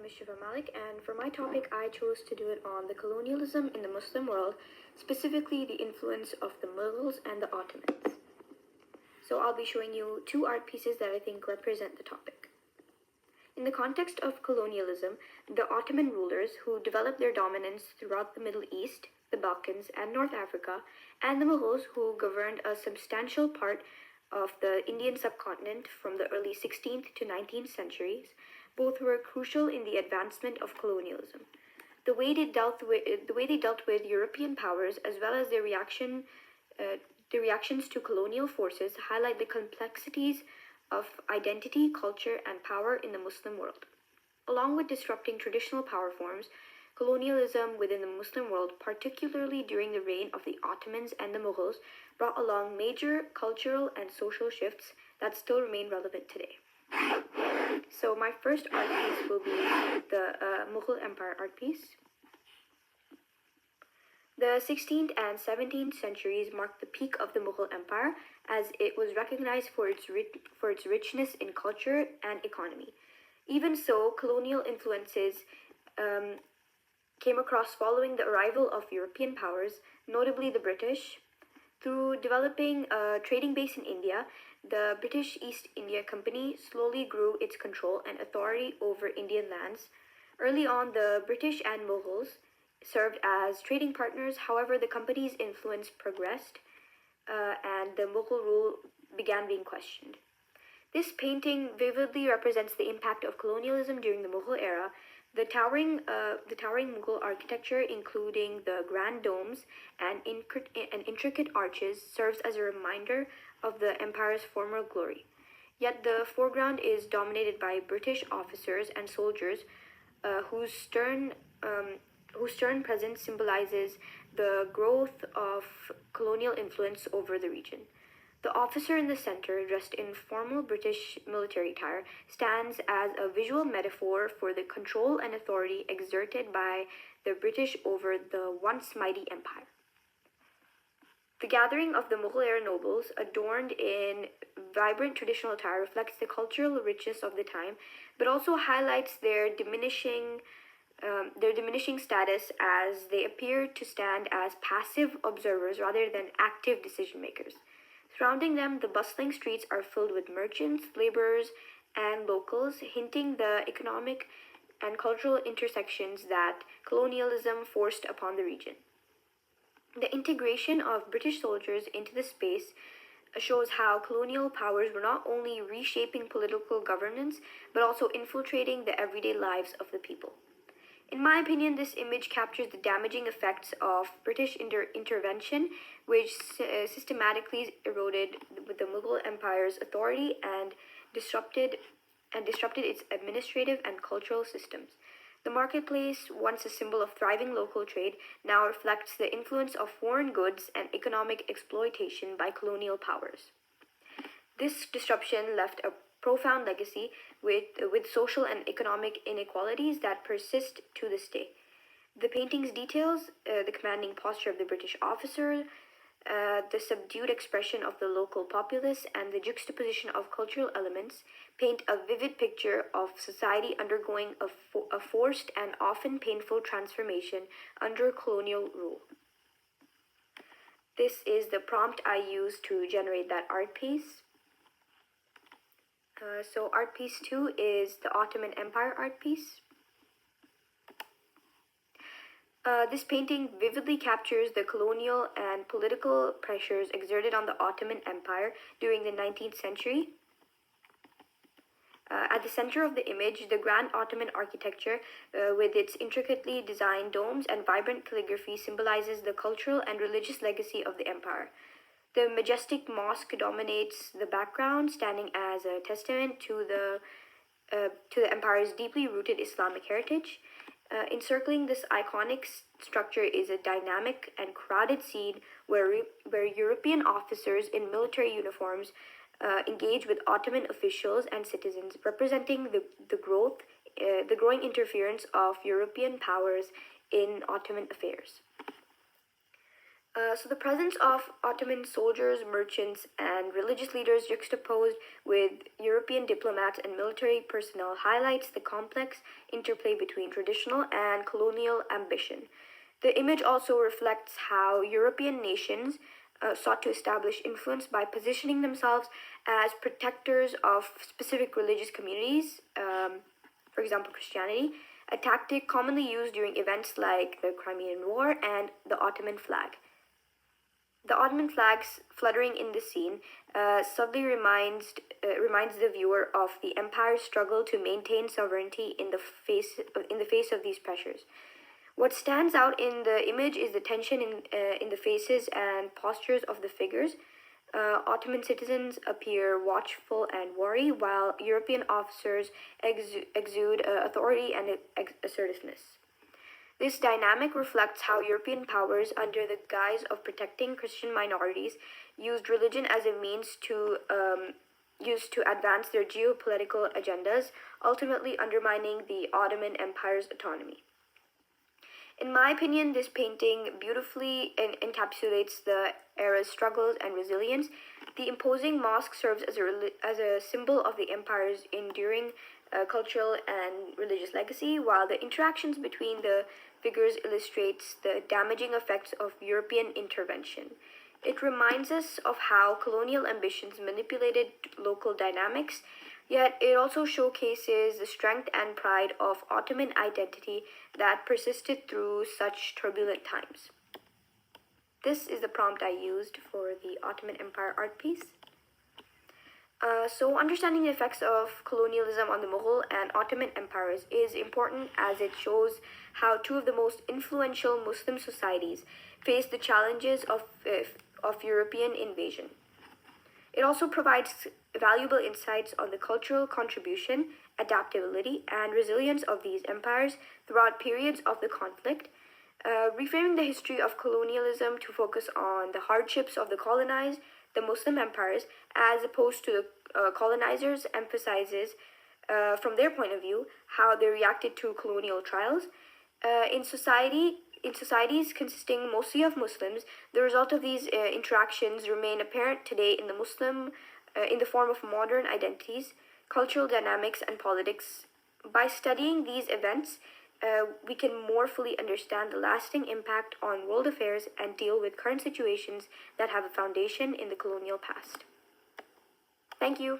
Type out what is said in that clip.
is Shiva Malik, and for my topic, I chose to do it on the colonialism in the Muslim world, specifically the influence of the Mughals and the Ottomans. So I'll be showing you two art pieces that I think represent the topic. In the context of colonialism, the Ottoman rulers, who developed their dominance throughout the Middle East, the Balkans, and North Africa, and the Mughals, who governed a substantial part of the Indian subcontinent from the early 16th to 19th centuries, both were crucial in the advancement of colonialism. The way they dealt with European powers, as well as the reactions to colonial forces, highlight the complexities of identity, culture, and power in the Muslim world. Along with disrupting traditional power forms, colonialism within the Muslim world, particularly during the reign of the Ottomans and the Mughals, brought along major cultural and social shifts that still remain relevant today. So my first art piece will be the Mughal Empire art piece. The 16th and 17th centuries marked the peak of the Mughal Empire, as it was recognized for its richness in culture and economy. Even so, colonial influences came across following the arrival of European powers, notably the British. Through developing a trading base in India, the British East India Company slowly grew its control and authority over Indian lands. Early on, the British and Mughals served as trading partners. However, the company's influence progressed, and the Mughal rule began being questioned. This painting vividly represents the impact of colonialism during the Mughal era. The towering Mughal architecture, including the grand domes and intricate arches, serves as a reminder of the empire's former glory. Yet the foreground is dominated by British officers and soldiers, whose stern presence symbolizes the growth of colonial influence over the region. The officer in the center, dressed in formal British military attire, stands as a visual metaphor for the control and authority exerted by the British over the once mighty empire. The gathering of the Mughal-era nobles, adorned in vibrant traditional attire, reflects the cultural richness of the time, but also highlights their diminishing status, as they appear to stand as passive observers rather than active decision makers. Surrounding them, the bustling streets are filled with merchants, laborers, and locals, hinting the economic and cultural intersections that colonialism forced upon the region. The integration of British soldiers into the space shows how colonial powers were not only reshaping political governance, but also infiltrating the everyday lives of the people. In my opinion, this image captures the damaging effects of British intervention, which systematically eroded the Mughal Empire's authority and disrupted its administrative and cultural systems. The marketplace, once a symbol of thriving local trade, now reflects the influence of foreign goods and economic exploitation by colonial powers. This disruption left a profound legacy with social and economic inequalities that persist to this day. The painting's details, the commanding posture of the British officer, the subdued expression of the local populace, and the juxtaposition of cultural elements paint a vivid picture of society undergoing a forced and often painful transformation under colonial rule. This is the prompt I used to generate that art piece. So art piece 2 is the Ottoman Empire art piece. This painting vividly captures the colonial and political pressures exerted on the Ottoman Empire during the 19th century. At the center of the image, the grand Ottoman architecture, with its intricately designed domes and vibrant calligraphy, symbolizes the cultural and religious legacy of the empire. The majestic mosque dominates the background, standing as a testament to the empire's deeply rooted Islamic heritage. Encircling this iconic structure is a dynamic and crowded scene where European officers in military uniforms engage with Ottoman officials and citizens, representing the growing interference of European powers in Ottoman affairs. So the presence of Ottoman soldiers, merchants, and religious leaders juxtaposed with European diplomats and military personnel highlights the complex interplay between traditional and colonial ambition. The image also reflects how European nations sought to establish influence by positioning themselves as protectors of specific religious communities, for example, Christianity, a tactic commonly used during events like the Crimean War and the Ottoman flag. The Ottoman flags fluttering in the scene subtly reminds the viewer of the empire's struggle to maintain sovereignty in the face of these pressures. What stands out in the image is the tension in the faces and postures of the figures. Ottoman citizens appear watchful and wary, while European officers exude authority and assertiveness. This dynamic reflects how European powers, under the guise of protecting Christian minorities, used religion as a means to advance their geopolitical agendas, ultimately undermining the Ottoman Empire's autonomy. In my opinion, this painting beautifully encapsulates the era's struggles and resilience. The imposing mosque serves as a symbol of the empire's enduring cultural and religious legacy, while the interactions between the figures illustrates the damaging effects of European intervention. It reminds us of how colonial ambitions manipulated local dynamics, yet it also showcases the strength and pride of Ottoman identity that persisted through such turbulent times. This is the prompt I used for the Ottoman Empire art piece. So, understanding the effects of colonialism on the Mughal and Ottoman empires is important as it shows how two of the most influential Muslim societies faced the challenges of European invasion. It also provides valuable insights on the cultural contribution, adaptability, and resilience of these empires throughout periods of the conflict, reframing the history of colonialism to focus on the hardships of the Muslim empires, as opposed to the colonizers, emphasizes, from their point of view, how they reacted to colonial trials. In societies consisting mostly of Muslims, the result of these interactions remain apparent today in the form of modern identities, cultural dynamics, and politics. By studying these events, we can more fully understand the lasting impact on world affairs and deal with current situations that have a foundation in the colonial past. Thank you.